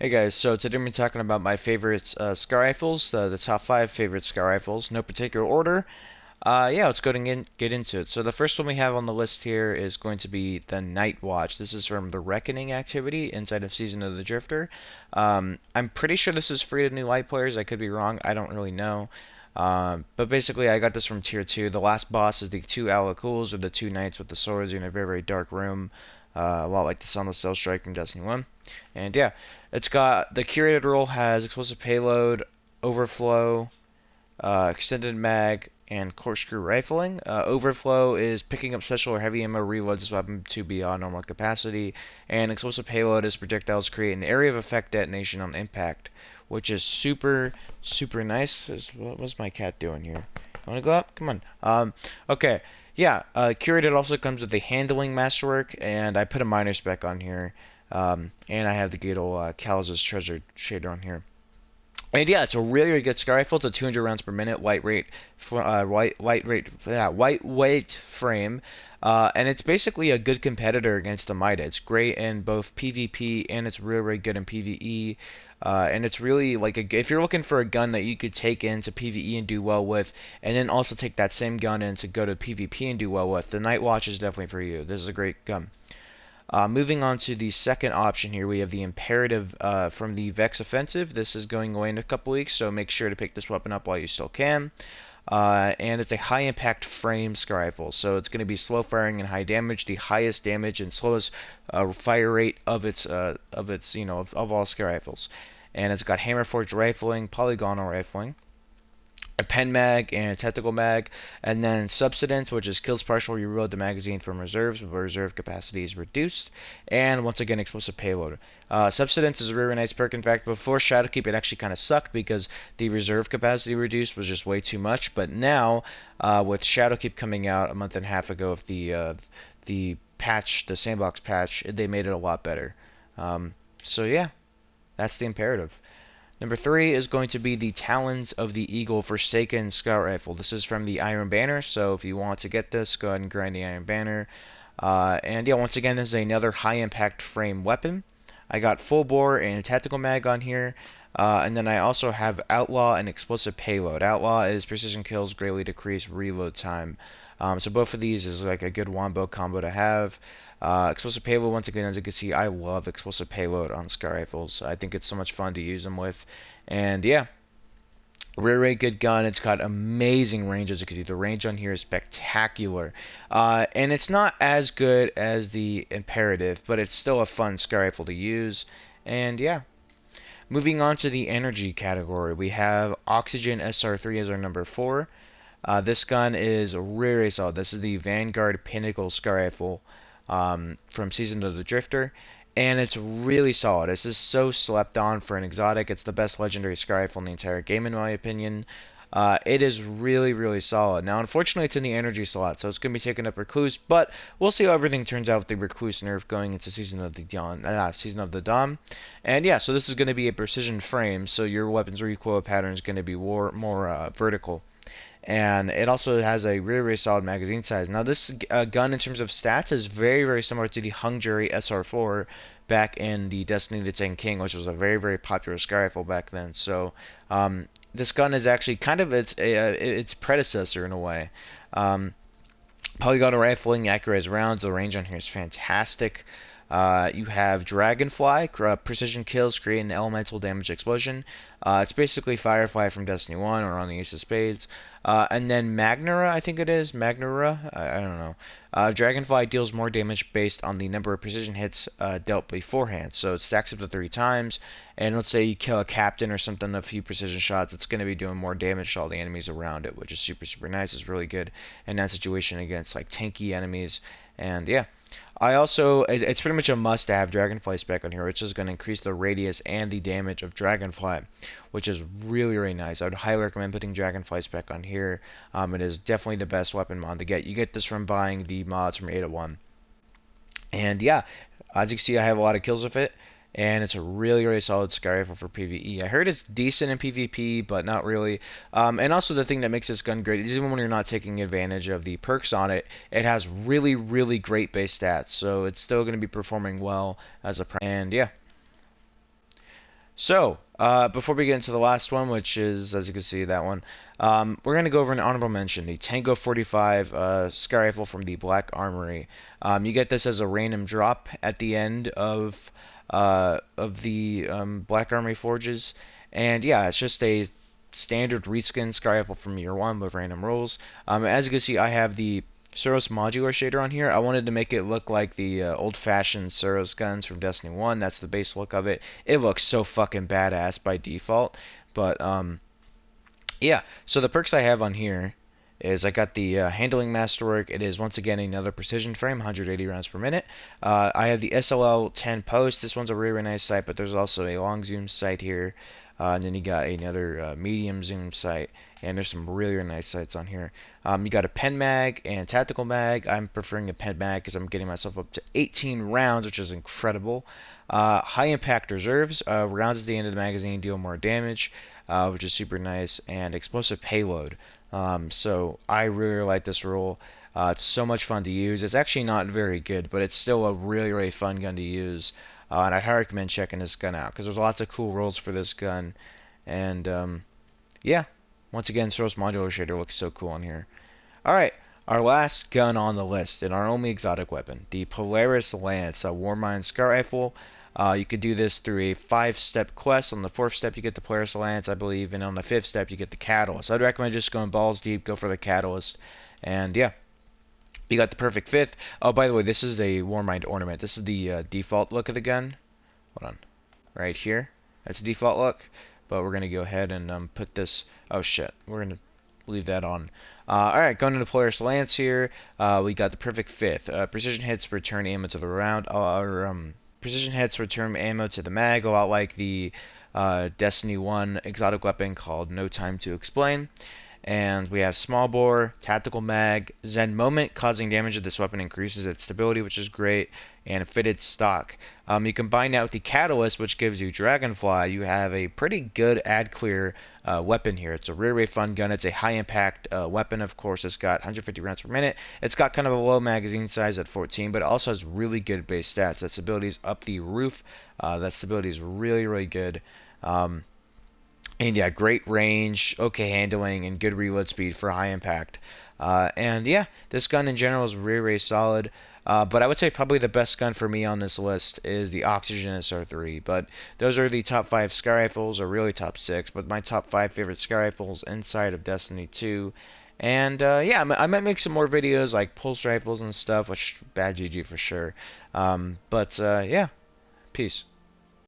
Hey guys, so today we're talking about my favorite scar rifles, the top 5 favorite scar rifles, no particular order. Yeah, let's go and get into it. So the first one we have on the list here is going to be the Nightwatch. This is from the Reckoning activity inside of Season of the Drifter. I'm pretty sure this is free to new light players. I could be wrong. I don't really know. But basically, I got this from Tier 2. The last boss is the two Alakuls, or the two knights with the swords in a very, very dark room. A lot like the Sunless Cell Strike from Destiny 1. And yeah, it's got the curated role has explosive payload, overflow, extended mag, and corkscrew rifling. Overflow is picking up special or heavy ammo reloads this weapon to beyond normal capacity, and explosive payload is projectiles create an area of effect detonation on impact, which is super, super nice. What's my cat doing here? Want to go up? Come on. Okay. Yeah, curated also comes with the handling masterwork, and I put a minor spec on here. And I have the good old Cal's treasure shader on here. And yeah, it's a really, really good scar rifle. It's a 200 rounds per minute, lightweight frame, and it's basically a good competitor against the Mida. It's great in both PvP and it's really, really good in PvE. And it's really like if you're looking for a gun that you could take into PvE and do well with, and then also take that same gun in to go to PvP and do well with, the Nightwatch is definitely for you. This is a great gun. Moving on to the second option here, we have the Imperative from the Vex Offensive. This is going away in a couple weeks, so make sure to pick this weapon up while you still can. And it's a high impact frame scar rifle, so it's going to be slow firing and high damage, the highest damage and slowest fire rate of its of all scar rifles. And it's got hammer forged rifling, polygonal rifling, a pen mag and a tactical mag, and then subsidence, which is kills partial. You reload the magazine from reserves, but reserve capacity is reduced, and once again explosive payload. Subsidence is a really nice perk. In fact, before Shadowkeep, it actually kind of sucked because the reserve capacity reduced was just way too much. But now, with Shadowkeep coming out a month and a half ago, with the patch, the sandbox patch, they made it a lot better. So yeah, that's the Imperative. Number 3 is going to be the Talons of the Eagle Forsaken Scout Rifle. This is from the Iron Banner, so if you want to get this, go ahead and grind the Iron Banner. And yeah, once again, this is another high impact frame weapon. I got full bore and tactical mag on here. And then I also have Outlaw and Explosive Payload. Outlaw is precision kills greatly decrease reload time. So both of these is like a good wombo combo to have. Explosive payload, once again, as you can see, I love explosive payload on scar rifles. I think it's so much fun to use them with. And yeah, really good gun. It's got amazing range, as you can see. The range on here is spectacular. And it's not as good as the Imperative, but it's still a fun scar rifle to use. And yeah. Moving on to the energy category, we have Oxygen SR3 as our number 4. This gun is really solid. This is the Vanguard Pinnacle Scar Rifle from Season of the Drifter, and it's really solid. This is so slept on for an exotic. It's the best legendary scar rifle in the entire game, in my opinion. It is really, really solid. Now, unfortunately, it's in the energy slot, so it's going to be taking up Recluse, but we'll see how everything turns out with the Recluse nerf going into Season of the Dawn. And yeah, so this is going to be a precision frame, so your weapon's recoil pattern is going to be more vertical. And it also has a really, really solid magazine size. Now, this gun, in terms of stats, is very, very similar to the Hung Jury SR4 back in the Destiny the Ten King, which was a very, very popular scar rifle back then. So, this gun is actually kind of its predecessor in a way. Polygonal rifling, accurate rounds. The range on here is fantastic. You have Dragonfly, precision kills, create an elemental damage explosion. It's basically Firefly from Destiny 1 or on the Ace of Spades. And then Magnura, I think it is. Magnura? I don't know. Dragonfly deals more damage based on the number of precision hits dealt beforehand. So it stacks up to 3 times. And let's say you kill a captain or something, a few precision shots, it's going to be doing more damage to all the enemies around it, which is super, super nice. It's really good in that situation against like tanky enemies. And yeah. It's pretty much a must-have Dragonfly spec on here, which is going to increase the radius and the damage of Dragonfly, which is really, really nice. I would highly recommend putting Dragonfly spec on here. It is definitely the best weapon mod to get. You get this from buying the mods from 801. And yeah, as you can see, I have a lot of kills with it. And it's a really, really solid scar rifle for PvE. I heard it's decent in PvP, but not really. And also the thing that makes this gun great is even when you're not taking advantage of the perks on it, it has really, really great base stats. So it's still going to be performing well as a... And yeah. So, before we get into the last one, which is, as you can see, that one, we're going to go over an honorable mention, the Tango 45 Sky Rifle from the Black Armory. You get this as a random drop at the end of the Black Armory Forges. And yeah, it's just a standard reskin Sky Rifle from year one with random rolls. As you can see, I have the Suros modular shader on here. I wanted to make it look like the old-fashioned Suros guns from Destiny 1. That's the base look of it. It looks so fucking badass by default. But yeah, so the perks I have on here is I got the handling masterwork. It is once again another precision frame, 180 rounds per minute. I have the SLL 10 post. This one's a really, really nice sight, but there's also a long zoom sight here. And then you got another medium zoom sight, and there's some really, really nice sights on here. You got a pen mag and tactical mag. I'm preferring a pen mag because I'm getting myself up to 18 rounds, which is incredible. High impact reserves. Rounds at the end of the magazine deal more damage, which is super nice, and explosive payload. So I really like this roll. It's so much fun to use. It's actually not very good, but it's still a really, really fun gun to use. And I'd highly recommend checking this gun out because there's lots of cool rolls for this gun. And yeah, once again, Source Modular Shader looks so cool on here. Alright, our last gun on the list and our only exotic weapon, the Polaris Lance, a Warmind Sky Rifle. You could do this through a 5-step quest. On the 4th step, you get the Polaris Lance, I believe, and on the 5th step, you get the Catalyst. I'd recommend just going balls deep, go for the Catalyst, and yeah. You got the perfect 5th. Oh, by the way, this is a Warmind ornament. This is the default look of the gun. Hold on. Right here. That's the default look. But we're going to go ahead and put this... Oh, shit. We're going to leave that on. Alright, going into Polaris Lance here. We got the perfect 5th. Precision hits return ammo to the round. Precision hits return ammo to the mag. A lot like the Destiny 1 exotic weapon called No Time to Explain. And we have small bore, tactical mag, Zen moment, causing damage to this weapon increases its stability, which is great, and fitted stock. You combine that with the catalyst, which gives you dragonfly. You have a pretty good ad clear weapon here. It's a really fun gun. It's a high impact weapon, of course. It's got 150 rounds per minute. It's got kind of a low magazine size at 14, but it also has really good base stats. That stability is up the roof. That stability is really, really good. And yeah, great range, okay handling, and good reload speed for high impact. And yeah, this gun in general is really, really solid. But I would say probably the best gun for me on this list is the Oxygen SR3. But those are the top 5 Sky Rifles, or really top 6, but my top 5 favorite Sky Rifles inside of Destiny 2. And yeah, I might make some more videos like pulse rifles and stuff, which bad GG for sure. But yeah, peace.